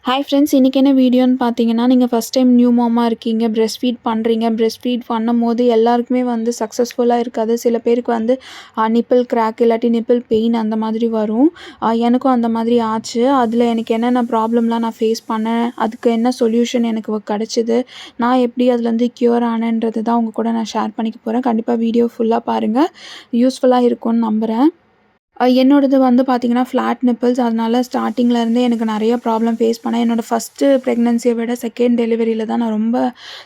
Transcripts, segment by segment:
Hi friends, இன்றைக்கி என்ன வீடியோன்னு பார்த்தீங்கன்னா, நீங்கள் ஃபஸ்ட் டைம் நியூ மாமா இருக்கீங்க, பிரெஸ்ட் ஃபீட் பண்ணுறீங்க. பிரெஸ்ட் ஃபீட் பண்ணும்போது எல்லாருக்குமே வந்து சக்ஸஸ்ஃபுல்லாக இருக்காது. சில பேருக்கு வந்து நிப்பிள் கிராக் இல்லாட்டி நிப்பிள் பெயின் அந்த மாதிரி வரும். எனக்கும் அந்த மாதிரி ஆச்சு. அதில் எனக்கு என்னென்ன ப்ராப்ளம்லாம் நான் ஃபேஸ் பண்ணேன், அதுக்கு என்ன சொல்யூஷன் எனக்கு கிடச்சிது, நான் எப்படி அதுலேருந்து க்யூர் ஆனேன்றது தான் உங்கள் கூட நான் ஷேர் பண்ணிக்க போகிறேன். கண்டிப்பாக வீடியோ ஃபுல்லாக பாருங்கள், யூஸ்ஃபுல்லாக இருக்கும்னு நம்புகிறேன். என்னோடது வந்து பார்த்திங்கன்னா ஃப்ளாட் நிப்பிள்ஸ். அதனால ஸ்டார்டிங்லேருந்தே எனக்கு நிறைய ப்ராப்ளம் ஃபேஸ் பண்ணேன். என்னோடய ஃபஸ்ட்டு ப்ரெக்னன்சியை விட செகண்ட் டெலிவரியில் தான் நான் ரொம்ப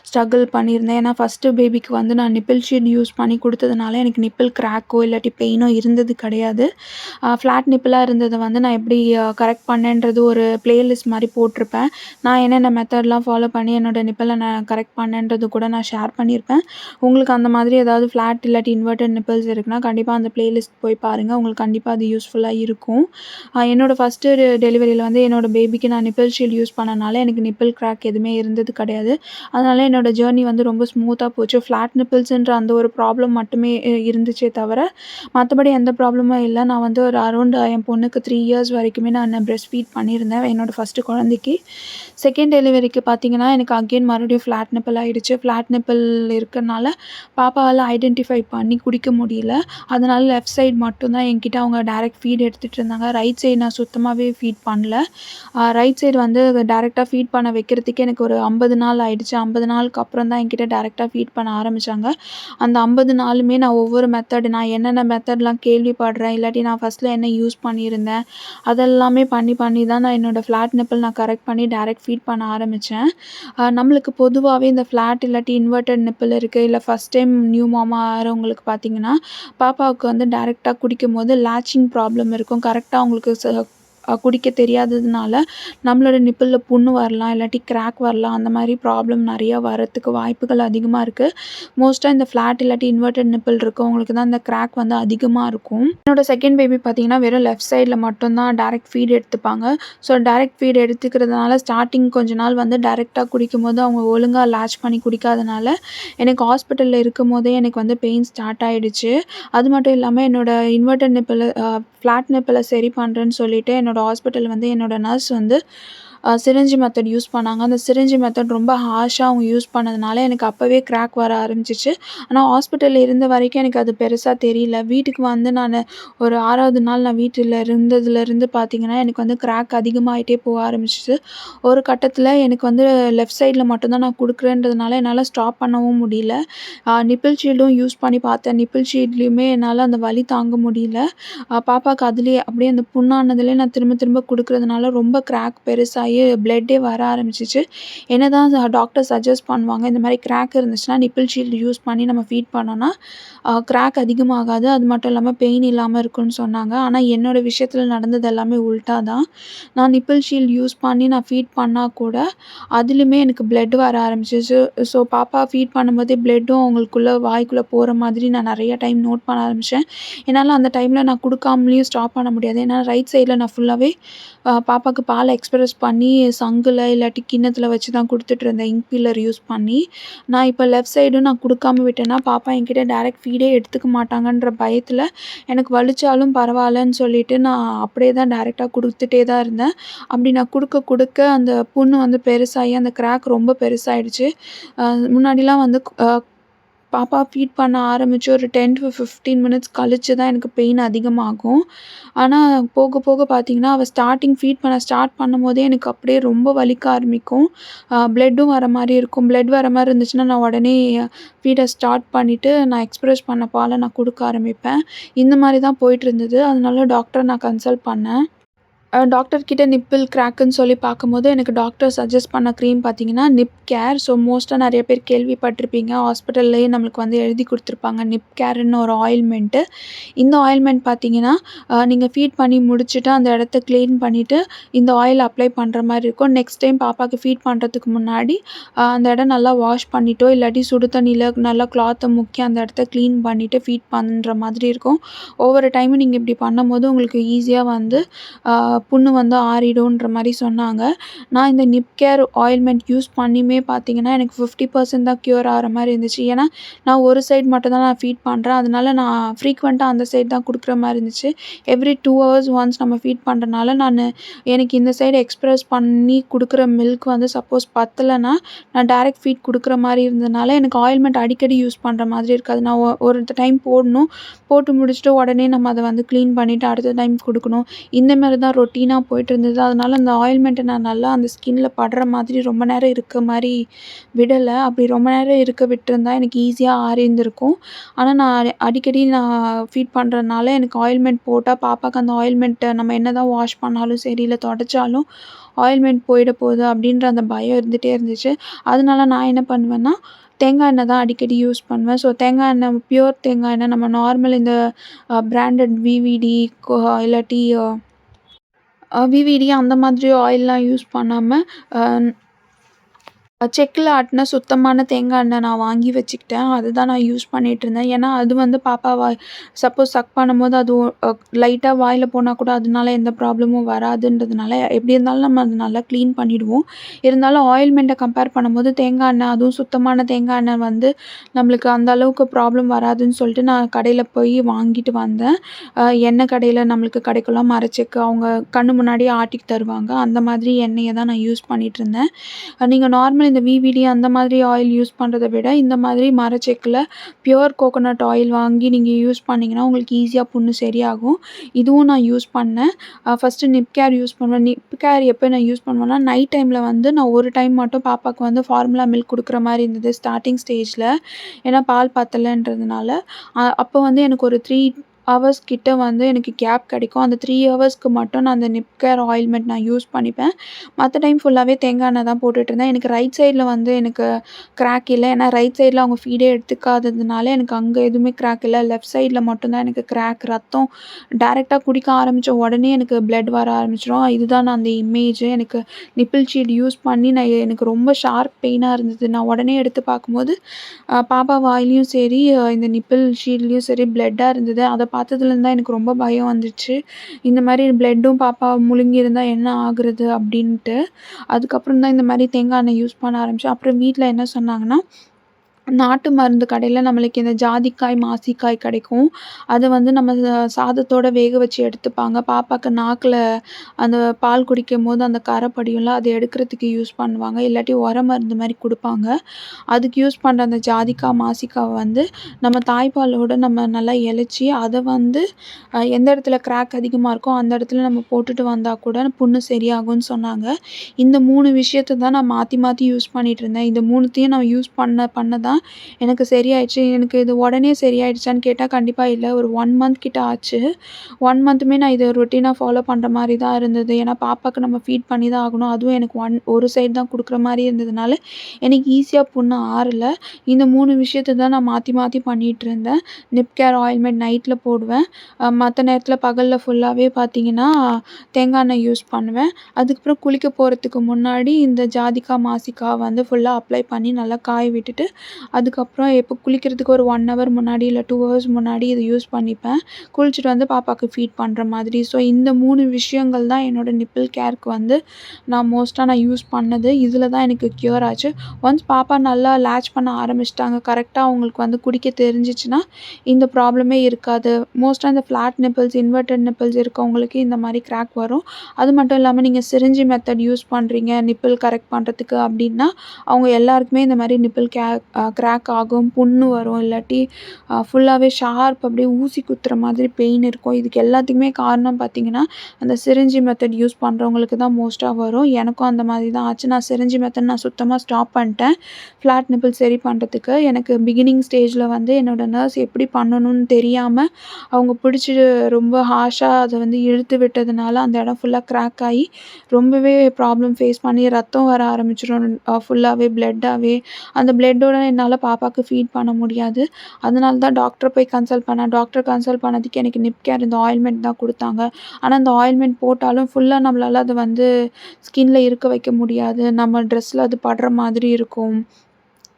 ஸ்ட்ரகிள் பண்ணியிருந்தேன். ஏன்னா ஃபஸ்ட்டு பேபிக்கு வந்து நான் நிப்பிள் ஷீட் யூஸ் பண்ணி கொடுத்ததுனால எனக்கு நிப்பிள் கிராக்கோ இல்லாட்டி பெயினோ இருந்தது கிடையாது. ஃப்ளாட் நிப்பிளாக இருந்ததை வந்து நான் எப்படி கரெக்ட் பண்ணேன்றது ஒரு ப்ளேலிஸ்ட் மாதிரி போட்டிருப்பேன். நான் என்னென்ன மெத்தட்லாம் ஃபாலோ பண்ணி என்னோடய நிப்பிளை நான் கரெக்ட் பண்ணேன்றது கூட நான் ஷேர் பண்ணியிருப்பேன். உங்களுக்கு அந்த மாதிரி ஏதாவது ஃப்ளாட் இல்லாட்டி இன்வெர்டட் நிப்பிள்ஸ் இருக்குன்னா கண்டிப்பாக அந்த ப்ளேலிஸ்ட் போய் பாருங்கள். உங்களுக்கு கண்டிப்பாக அது யூஸ்ஃபுல்லாக இருக்கும். என்னோடய ஃபஸ்ட்டு டெலிவரியில் வந்து என்னோடய பேபிக்கு நான் நிப்பிள் ஷீல்ட் யூஸ் பண்ணனால எனக்கு நிப்பிள் கிராக் எதுவுமே இருந்தது கிடையாது. அதனால் என்னோடய ஜேர்னி வந்து ரொம்ப ஸ்மூத்தாக போச்சு. ஃப்ளாட் நிப்பிள்ஸ்ன்ற அந்த ஒரு ப்ராப்ளம் மட்டுமே இருந்துச்சே தவிர மற்றபடி எந்த ப்ராப்ளமும் இல்லை. நான் வந்து ஒரு அரௌண்ட் என் பொண்ணுக்கு 3 இயர்ஸ் வரைக்குமே நான் பிரெஸ்ட் ஃபீட் பண்ணியிருந்தேன் என்னோடய ஃபஸ்ட்டு குழந்தைக்கு. செகண்ட் டெலிவரிக்கு பார்த்திங்கன்னா எனக்கு அகெயின் மறுபடியும் ஃப்ளாட் நிப்பிள் ஆகிடுச்சு. ஃப்ளாட் நிப்பிள் இருக்கிறனால பாப்பாவால் ஐடென்டிஃபை பண்ணி குடிக்க முடியல. அதனால் லெஃப்ட் சைடு மட்டும்தான் என்கிட்ட அவங்க டைரக்ட் ஃபீட் எடுத்துகிட்டு இருந்தாங்க. ரைட் சைடு நான் சுத்தமாகவே ஃபீட் பண்ணல. ரைட் சைடு வந்து டைரெக்டாக ஃபீட் பண்ண வைக்கிறதுக்கே எனக்கு ஒரு 50 நாள் ஆகிடுச்சு. 50 நாளுக்கு அப்புறம் தான் என்கிட்ட டைரெக்டாக ஃபீட் பண்ண ஆரம்பித்தாங்க. அந்த 50 நாளுமே நான் ஒவ்வொரு நான் என்னென்ன மெத்தட்லாம் கேள்விப்படுறேன், இல்லாட்டி நான் ஃபஸ்ட்டில் என்ன யூஸ் பண்ணியிருந்தேன், அதெல்லாமே பண்ணி தான் நான் என்னோடய ஃப்ளாட் நிப்பிள் நான் கரெக்ட் பண்ணி டைரெக்ட் ஃபீட் பண்ண ஆரம்பித்தேன். நம்மளுக்கு பொதுவாகவே இந்த ஃப்ளாட் இல்லாட்டி இன்வெர்டட் நிப்பிள் இருக்குது, இல்லை ஃபஸ்ட் டைம் நியூ மாமா ஆகிறவங்களுக்கு பார்த்திங்கன்னா பாப்பாவுக்கு வந்து டைரெக்டாக குடிக்கும்போது லேச்சிங் ப்ராப்ளம் இருக்கும். கரெக்டாக அவங்களுக்கு குடிக்க தெரியாததுனால நம்மளோட நிப்பிளில் புண்ணு வரலாம், இல்லாட்டி கிராக் வரலாம். அந்த மாதிரி ப்ராப்ளம் நிறையா வரத்துக்கு வாய்ப்புகள் அதிகமாக இருக்குது. மோஸ்ட்டாக இந்த ஃப்ளாட் இல்லாட்டி இன்வெர்டட் நிப்பிள் இருக்கவங்களுக்கு தான் இந்த கிராக் வந்து அதிகமாக இருக்கும். என்னோடய செகண்ட் பேபி பார்த்திங்கன்னா வெறும் லெஃப்ட் சைடில் மட்டும்தான் டைரெக்ட் ஃபீட் எடுத்துப்பாங்க. ஸோ டைரெக்ட் ஃபீட் எடுத்துக்கிறதுனால ஸ்டார்டிங் கொஞ்ச நாள் வந்து டைரெக்டாக குடிக்கும்போது அவங்க ஒழுங்காக லேட்ச் பண்ணி குடிக்காதனால எனக்கு ஹாஸ்பிட்டலில் இருக்கும்போதே எனக்கு வந்து பெயின் ஸ்டார்ட் ஆகிடுச்சு. அது மட்டும் இல்லாமல் என்னோடய இன்வெர்டட் நிப்பிள் ஃப்ளாட் நிப்பிளை சரி பண்ணுறேன்னு சொல்லிவிட்டு என்னோடய ஹாஸ்பிட்டல் வந்து என்னோடய நர்ஸ் வந்து சிரிஞ்சி மெத்தட் யூஸ் பண்ணாங்க. அந்த சிரிஞ்சி மெத்தட் ரொம்ப ஹார்ஷாக அவங்க யூஸ் பண்ணதுனால எனக்கு அப்போவே கிராக் வர ஆரம்பிச்சிச்சு. ஆனால் ஹாஸ்பிட்டலில் இருந்த வரைக்கும் எனக்கு அது பெருசாக தெரியல. வீட்டுக்கு வந்து நான் ஒரு 6வது நாள் நான் வீட்டில் இருந்ததுலேருந்து பார்த்திங்கன்னா எனக்கு வந்து கிராக் அதிகமாகிட்டே போக ஆரம்பிச்சிச்சு. ஒரு கட்டத்தில் எனக்கு வந்து லெஃப்ட் சைடில் மட்டும்தான் நான் கொடுக்குறேன்றதுனால என்னால் ஸ்டாப் பண்ணவும் முடியல. நிப்பிள் ஷீல்டும் யூஸ் பண்ணி பார்த்தேன். நிப்பிள் ஷீல்ட்லேயுமே என்னால் அந்த வலி தாங்க முடியல. பாப்பாவுக்கு அதுலேயே அப்படியே அந்த புண்ணானதுலேயே நான் திரும்ப திரும்ப கொடுக்குறதுனால ரொம்ப கிராக் பெருசாகி பிளட்டே வர ஆரம்பிச்சிச்சு. என்னதான் டாக்டர் சஜஸ்ட் பண்ணுவாங்க, இந்த மாதிரி கிராக் இருந்துச்சுன்னா நிப்பிள் ஷீல்டு யூஸ் பண்ணி நம்ம ஃபீட் பண்ணோன்னா கிராக் அதிகமாகாது, அது மட்டும் இல்லாமல் பெயின் இல்லாமல் இருக்குன்னு சொன்னாங்க. ஆனால் என்னோடய விஷயத்தில் நடந்தது எல்லாமே உல்ட்டா தான். நான் நிப்பிள் ஷீல்டு யூஸ் பண்ணி நான் ஃபீட் பண்ணால் கூட அதுலேயுமே எனக்கு பிளட் வர ஆரம்பிச்சிச்சு. ஸோ பாப்பா ஃபீட் பண்ணும்போதே பிளட்டும் அவங்களுக்குள்ளே வாய்க்குள்ளே போகிற மாதிரி நான் நிறைய டைம் நோட் பண்ண ஆரம்பித்தேன். என்னால் அந்த டைமில் நான் கொடுக்காமலேயும் ஸ்டாப் பண்ண முடியாது. ஏன்னா ரைட் சைடில் நான் ஃபுல்லாகவே பாப்பாவுக்கு பால் எக்ஸ்பிரஸ் பண்ணி சங்கில் இல்லாட்டி கிண்ணத்தில் வச்சு தான் கொடுத்துட்ருந்தேன், இங்க் பீலர் யூஸ் பண்ணி. நான் இப்போ லெஃப்ட் சைடும் நான் கொடுக்காம விட்டேன்னா பாப்பா என்கிட்ட டைரெக்ட் ஃபீடே எடுத்துக்க மாட்டாங்கன்ற பயத்தில் எனக்கு வலிச்சாலும் பரவாயில்லன்னு சொல்லிவிட்டு நான் அப்படியே தான் டைரெக்டாக கொடுத்துட்டே தான் இருந்தேன். அப்படி நான் கொடுக்க அந்த புண்ணு வந்து பெருசாகி அந்த கிராக் ரொம்ப பெருசாகிடுச்சு. முன்னாடிலாம் வந்து பாப்பா ஃபீட் பண்ண ஆரம்பித்து ஒரு 10 to 15 மினிட்ஸ் கழிச்சு தான் எனக்கு பெயின் அதிகமாகும். ஆனால் போக போக பார்த்திங்கன்னா அவள் ஸ்டார்ட் பண்ணும்போதே எனக்கு அப்படியே ரொம்ப வலிக்க ஆரம்பிக்கும். பிளட்டும் வர மாதிரி இருக்கும். பிளட் வர மாதிரி இருந்துச்சுன்னா நான் உடனே ஃபீடை ஸ்டார்ட் பண்ணிவிட்டு நான் எக்ஸ்பிரஸ் பண்ண பாலை நான் கொடுக்க ஆரம்பிப்பேன். இந்த மாதிரி தான் போயிட்டுருந்தது. அதனால டாக்டரை நான் கன்சல்ட் பண்ணேன். டாக்டர்கிட்ட நிப்பிள் கிராக்குன்னு சொல்லி பார்க்கும்போது எனக்கு டாக்டர் சஜஸ்ட் பண்ண க்ரீம் பார்த்திங்கன்னா நிப் கேர். ஸோ மோஸ்ட்டாக நிறைய பேர் கேள்விப்பட்டிருப்பீங்க. ஹாஸ்பிட்டல்லேயே நம்மளுக்கு வந்து எழுதி கொடுத்துருப்பாங்க நிப் கேர்ன்னு ஒரு ஆயில்மெண்ட்டு. இந்த ஆயில்மெண்ட் பார்த்திங்கன்னா நீங்கள் ஃபீட் பண்ணி முடிச்சுட்டு அந்த இடத்த க்ளீன் பண்ணிவிட்டு இந்த ஆயில் அப்ளை பண்ணுற மாதிரி இருக்கும். நெக்ஸ்ட் டைம் பாப்பாவுக்கு ஃபீட் பண்ணுறதுக்கு முன்னாடி அந்த இடம் நல்லா வாஷ் பண்ணிட்டோ இல்லாட்டி சுடு தண்ணியில் நல்லா கிளாத்தை முக்கி அந்த இடத்த க்ளீன் பண்ணிவிட்டு ஃபீட் பண்ணுற மாதிரி இருக்கும். ஒவ்வொரு டைமும் நீங்கள் இப்படி பண்ணும்போது உங்களுக்கு ஈஸியாக வந்து புண்ணு வந்து ஆறிடும்ன்ற மாரி சொன்னாங்க. நான் இந்த நிப் கேர் ஆயில்மெண்ட் யூஸ் பண்ணியுமே பார்த்தீங்கன்னா, எனக்கு 50% தான் க்யூர் ஆகுற மாரி இருந்துச்சு. ஏன்னா, நான் ஒரு சைடு மட்டும் தான் நான் ஃபீட் பண்றேன். அதனால நான் ஃப்ரீக்வென்ட்டா அந்த சைடு தான் குடுக்குற மாரி இருந்துச்சு. எவ்ரி 2 ஹவர்ஸ் ஒன்ஸ் நம்ம ஃபீட் பண்றனால, எனக்கு இந்த சைடு எக்ஸ்பிரஸ் பண்ணி குடுக்குற மில்க் வந்து சப்போஸ் பத்தலன்னா, நான் டைரக்ட் ஃபீட் குடுக்குற மாரி இருந்ததுனால, எனக்கு ஆயில்மெண்ட் அடிக்கடி யூஸ் பண்ற மாதிரி இருக்காது. நான் ஒரு டைம் போடணும். போட்டு முடிச்சுட்டு உடனே நம்ம அத வந்து கிளீன் பண்ணிட்டு அடுத்த டைம் குடுக்கணும். இந்த மாரி தான் ரொட்டீனா போயிட்டுருந்தது. அதனால அந்த ஆயில்மெண்ட்ட நான் நல்லா அந்த ஸ்கின்ல படுற மாதிரி ரொம்ப நேரம் இருக்க மாரி விடல. அப்படி ரொம்ப நேரம் இருக்க விட்டுருந்தா எனக்கு ஈஸியா ஆறியிருந்திருக்கும். ஆனா நான் அடிக்கடி ஃபீட் பண்றதுனால எனக்கு ஆயில்மெண்ட் போட்டா பாப்பாக்கு அந்த ஆயில்மெண்ட்ட நம்ம என்னதான் வாஷ் பண்ணாலும் சரி, இல்ல தொடச்சாலும் ஆயில்மெண்ட் போயிட போகுது அப்படின்ற அந்த பயம் இருந்துட்டே இருந்துச்சு. அதனால நான் என்ன பண்ணுவேன்னா, தேங்காய் எண்ணெய் தான் அடிக்கடி யூஸ் பண்ணுவேன். ஸோ தேங்காய் எண்ணெய் பியூர் தேங்காய் எண்ணெய் நம்ம நார்மல் இந்த பிராண்டட் விவிடி இல்லாட்டி விவிடி அந்த மாதிரி ஆயில்லாம் யூஸ் பண்ணாம அ செக்குல ஆட்டுன சுத்தமான தேங்காய் எண்ணெய் நான் வாங்கி வச்சுக்கிட்டேன். அதுதான் நான் யூஸ் பண்ணிட்டுருந்தேன். ஏன்னா, அது வந்து பாப்பா சப்போஸ் சக் பண்ணும்போது அது லைட்டா வாயில போனா கூட அதனால எந்த ப்ராப்ளமும் வராதுன்றதுனால, எப்படி இருந்தாலும் நம்ம அத நல்லா கிளீன் பண்ணிடுவோம். இருந்தாலும் ஆயில்மெண்ட்ட கம்பேர் பண்ணும்போது தேங்காய் எண்ணெய், அதுவும் சுத்தமான தேங்காய் எண்ணெய் வந்து நம்மளுக்கு அந்த அளவுக்கு ப்ராப்ளம் வராதுன்னு சொல்லிட்டு நான் கடையில போய் வாங்கிட்டு வந்தேன். எண்ணெய் கடையில நம்மளுக்கு கிடைக்கும்ல மரச்செக்கு, அவங்க கண்ணு முன்னாடியே ஆட்டி தருவாங்க. அந்த மாதிரி எண்ணெய தான் நான் யூஸ் பண்ணிட்டுருந்தேன். நீங்க நார்மல் இந்த விவிடி அந்த மாதிரி ஆயில் யூஸ் பண்றத விட, இந்த மாதிரி மரச்செக்குல பியூர் கோகோனட் ஆயில் வாங்கி நீங்க யூஸ் பண்ணீங்கன்னா, உங்களுக்கு ஈஸியா புண்ணு சரியாகும். இதுவும் நான் யூஸ் பண்ணேன். ஃபர்ஸ்ட்டு நிப் கேர் யூஸ் பண்ணுவேன். நிப் கேர் எப்போ நான் யூஸ் பண்ணுவேன்னா, நைட் டைமில வந்து நான் ஒரு டைம் மட்டும் பாப்பாக்கு வந்து ஃபார்முலா மில்க் குடுக்குற மாரி இருந்தது ஸ்டார்ட்டிங் ஸ்டேஜ்ல. ஏன்னா பால் பத்தலன்றதுனால. அப்போ வந்து எனக்கு ஒரு 3 ஹவர்ஸ் கிட்ட வந்து எனக்கு கேப் கிடைக்கும். அந்த 3 ஹவர்ஸ்க்கு மட்டும் நான் அந்த நிப் கேர் ஆயில்மெண்ட் நான் யூஸ் பண்ணிப்பேன். மத்த டைம் ஃபுல்லாவே தேங்காய் எண்ணெய் தான் போட்டுட்டுருந்தேன். எனக்கு ரைட் சைட்ல வந்து எனக்கு கிராக் இல்ல. ஏன்னா ரைட் சைட்ல அவங்க ஃபீடே எடுத்துக்காததுனால எனக்கு அங்க எதுவுமே கிராக் இல்ல. லெஃப்ட் சைட்ல மட்டும் தான் எனக்கு கிராக். ரத்தம் டைரக்ட்டா குடிக்க ஆரம்பிச்ச உடனே எனக்கு பிளட் வர ஆரம்பிச்சுரும். இதுதான் நான் அந்த இமேஜ். எனக்கு நிப்பிள் ஷீல்ட் யூஸ் பண்ணி எனக்கு ரொம்ப ஷார்ப் பெயினா இருந்தது. நான் உடனே எடுத்து பார்க்கும்போது, பாப்பா வாயிலயும் சரி, இந்த நிப்பிள் ஷீல்ட்லயும் சரி பிளட்டா இருந்தது. அத பார்த்ததுலேருந்து தான் எனக்கு ரொம்ப பயம் வந்துச்சு. இந்த மாரி பிளட்டும் பாப்பா முழுங்கியிருந்தா என்ன ஆகுறது அப்படின்ட்டு. அதுக்கப்புறம் தான் இந்த மாரி தேங்காய் எண்ணெய் யூஸ் பண்ண ஆரம்பிச்சேன். அப்புறம் வீட்ல என்ன சொன்னாங்கன்னா, நாட்டு மருந்து கடையில நம்மளுக்கு இந்த ஜாதிக்காய், மாசிக்காய் கிடைக்கும். அத வந்து நம்ம சாதத்தோட வேக வச்சு எடுத்துப்பாங்க. பாப்பாக்கு நாக்குல அந்த பால் குடிக்கும்போது அந்த கரை படியும்ல, அத எடுக்கிறதுக்கு யூஸ் பண்ணுவாங்க. இல்லாட்டி மருந்து மாரி குடுப்பாங்க. அதுக்கு யூஸ் பண்ற அந்த ஜாதிக்காய், மாசிக்காவ வந்து நம்ம தாய்ப்பாலோட நம்ம நல்லா இளச்சி, அத வந்து எந்த இடத்துல கிராக் அதிகமா இருக்கோ, அந்த இடத்துல நம்ம போட்டுட்டு வந்தா கூட புண்ணு சரியாகும்னு சொன்னாங்க. இந்த 3 விஷயத்த தான் நான் மாத்தி மாத்தி யூஸ் பண்ணிட்டுருந்தேன். இந்த 3த்தையும் நான் யூஸ் பண்ண பண்ண தான் எனக்கு சரியாயிடுச்சு. எனக்கு இது உடனே சரியாயிடுச்சான்னு கேட்டா கண்டிப்பா இல்ல. ஒரு 1 மந்த் கிட்ட ஆச்சு. 1 மந்த்துமே நான் இத ரொட்டீனா ஃபாலோ பண்ற மாரி தான் இருந்தது. ஏன்னா பாப்பாக்கு நம்ம ஃபீட் பண்ணி தான் ஆகணும். அதுவும் எனக்கு ஒரு சைடு தான் குடுக்குற மாரி இருந்ததுனால, எனக்கு ஈஸியா புண்ணு ஆறல. இந்த 3 விஷயத்த தான் நான் மாத்தி மாத்தி பண்ணிட்டுருந்தேன். நிப் கேர் ஆயில்மெண்ட் நைட்ல போடுவேன். மத்த நேரத்தில பகல்ல ஃபுல்லாவே பார்த்தீங்கன்னா, தேங்காய் எண்ணெய் யூஸ் பண்ணுவேன். அதுக்கப்புறம் குளிக்க போறதுக்கு முன்னாடி இந்த ஜாதிக்காய், மாசிக்காய் வந்து ஃபுல்லா அப்ளை பண்ணி நல்லா காய விட்டுட்டு, அதுக்கப்புறம் எப்போ குளிக்கிறதுக்கு ஒரு 1 ஹவர் முன்னாடி இல்ல 2 ஹவர்ஸ் முன்னாடி இத யூஸ் பண்ணிப்பேன். குளிச்சுட்டு வந்து பாப்பாக்கு ஃபீட் பண்ற மாதிரி. ஸோ இந்த 3 விஷயங்கள் தான் என்னோட நிப்பிள் கேருக்கு வந்து நான் யூஸ் பண்ணது. இதில தான் எனக்கு க்யூர் ஆச்சு. ஒன்ஸ் பாப்பா நல்லா லேட்ச் பண்ண ஆரம்பிச்சுட்டாங்க. கரெக்ட்டா அவங்களுக்கு வந்து குடிக்க தெரிஞ்சுச்சுன்னா, இந்த ப்ராப்ளமே இருக்காது. மோஸ்ட்டா இந்த ஃப்ளாட் நிப்பிள்ஸ், இன்வெர்டட் நிப்பிள்ஸ் இருக்கவங்களுக்கு இந்த மாரி கிராக் வரும். அது மட்டும் இல்லாம நீங்க சிரிஞ்சி மெத்தட் யூஸ் பண்றீங்க, நிப்பிள் கரெக்ட் பண்றதுக்கு அப்படின்னா, அவங்க எல்லாருக்குமே இந்த மாரி நிப்பிள் கிராக் ஆகும், புண்ணு வரும். இல்லாட்டி ஃபுல்லாவே ஷார்ப் அப்படியே ஊசி குத்துற மாதிரி பெயின் இருக்கும். இதுக்கு எல்லாத்துக்குமே காரணம் பார்த்தீங்கன்னா, அந்த சிரிஞ்சி மெத்தட் யூஸ் பண்றவங்களுக்கு தான் மோஸ்ட்டா வரும். எனக்கும் அந்த மாதிரி தான் ஆச்சு. நான் சிரிஞ்சி மெத்தட் சுத்தமா ஸ்டாப் பண்ணிட்டேன். ஃப்ளாட் நிப்பிள் சரி பண்றதுக்கு. எனக்கு பிகினிங் ஸ்டேஜ்ல வந்து என்னோட நர்ஸ் எப்படி பண்ணணும்னு தெரியாம, அவங்க பிடிச்சு ரொம்ப ஹார்ஷா அத வந்து இழுத்து விட்டதுனால, அந்த இடம் ஃபுல்லா கிராக் ஆயி, ரொம்பவே ப்ராப்ளம் ஃபேஸ் பண்ணி ரத்தம் வர ஆரம்பிச்சுரும். ஃபுல்லாவே பிளட்டாவே. அந்த பிளட்டோட என்னால பாப்பாக்கு ஃபீட் பண்ண முடியாது. அதனால தான் டாக்டர போய் கன்சல்ட் பண்ணேன். டாக்டர் கன்சல்ட் பண்ணதுக்கு எனக்கு நிப் கேர் இந்த ஆயில்மெண்ட் தான் குடுத்தாங்க. ஆனா, அந்த ஆயில்மெண்ட் போட்டாலும் ஃபுல்லா நம்மளால அத வந்து ஸ்கின்ல இருக்க வைக்க முடியாது. நம்ம ட்ரெஸ்ல அது படுற மாதிரி இருக்கும்.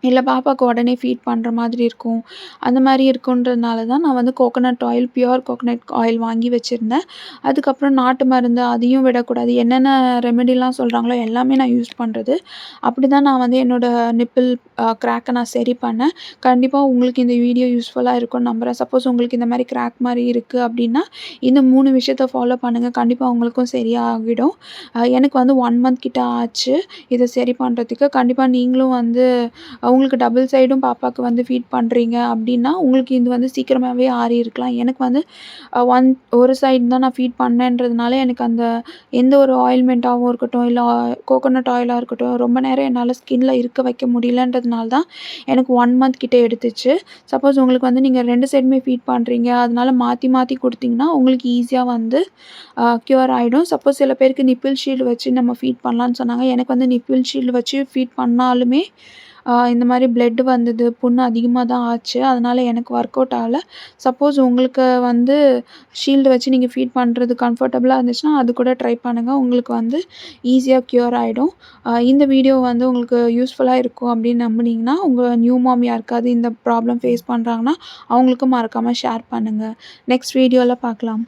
இல்ல பாப்பாக்கு உடனே ஃபீட் பண்ற மாதிரி இருக்கும். அந்த மாரி இருக்குன்றதுனால தான் நான் வந்து coconut oil, pure coconut oil வாங்கி வச்சிருந்தேன். அதுக்கப்புறம் நாட்டு மருந்து அதையும் விடக்கூடாது. என்னென்ன ரெமெடிலாம் சொல்றாங்களோ எல்லாமே நான் யூஸ் பண்றது. அப்படிதான் நான் வந்து என்னோட நிப்பிள் கிராக்க நான் சரி பண்ணேன். கண்டிப்பா உங்களுக்கு இந்த வீடியோ யூஸ்ஃபுல்லா இருக்கும்னு நம்புறேன். சப்போஸ் உங்களுக்கு இந்த மாரி கிராக் மாரி இருக்கு அப்படின்னா, இந்த 3 விஷயத்த ஃபாலோ பண்ணுங்க. கண்டிப்பா உங்களுக்கும் சரியாகிடும். எனக்கு வந்து 1 மந்த் கிட்ட ஆச்சு. இத சரி பண்றதுக்கு. கண்டிப்பா நீங்களும் வந்து உங்களுக்கு டபுள் சைடும் பாப்பாக்கு வந்து ஃபீட் பண்றீங்க அப்படின்னா, உங்களுக்கு இது வந்து சீக்கிரமாவே ஆறியிருக்கலாம். எனக்கு வந்து ஒரு சைடு தான் நான் ஃபீட் பண்ணேன்றதுனால, எனக்கு அந்த எந்த ஒரு ஆயில்மெண்ட்டாவும் இருக்கட்டும், இல்ல கோகோனட் ஆயிலா இருக்கட்டும், ரொம்ப நேரம் என்னால ஸ்கின்ல இருக்க வைக்க முடியலன்றதுனால தான் எனக்கு 1 மந்த் கிட்ட எடுத்துச்சு. சப்போஸ் உங்களுக்கு வந்து நீங்க 2 சைடுமே ஃபீட் பண்றீங்க, அதனால மாத்தி மாத்தி குடுத்தீங்கன்னா, உங்களுக்கு ஈஸியா வந்து க்யூர் ஆயிடும். சப்போஸ் சில பேருக்கு நிப்பிள் ஷீல்டு வச்சு நம்ம ஃபீட் பண்ணலான்னு சொன்னாங்க. எனக்கு வந்து நிப்பிள் ஷீல்டு வச்சு ஃபீட் பண்ணாலுமே இந்த மாரி பிளட் வந்தது. புண்ணு அதிகமா தான் ஆச்சு. அதனால எனக்கு ஒர்க் அவுட் ஆகல. சப்போஸ் உங்களுக்கு வந்து ஷீல்டு வச்சு நீங்க ஃபீட் பண்றது கம்ஃபர்டபுளா இருந்துச்சுன்னா, அது கூட ட்ரை பண்ணுங்க. உங்களுக்கு வந்து ஈஸியா க்யூர் ஆயிடும். இந்த வீடியோ வந்து உங்களுக்கு யூஸ்ஃபுல்லா இருக்கும் அப்படின்னு நம்புனீங்கன்னா, உங்க நியூ மாம் யாருக்காவது இந்த ப்ராப்ளம் ஃபேஸ் பண்றாங்கன்னா, அவங்களுக்கும் மறக்காம ஷேர் பண்ணுங்க. நெக்ஸ்ட் வீடியோல பார்க்கலாம்.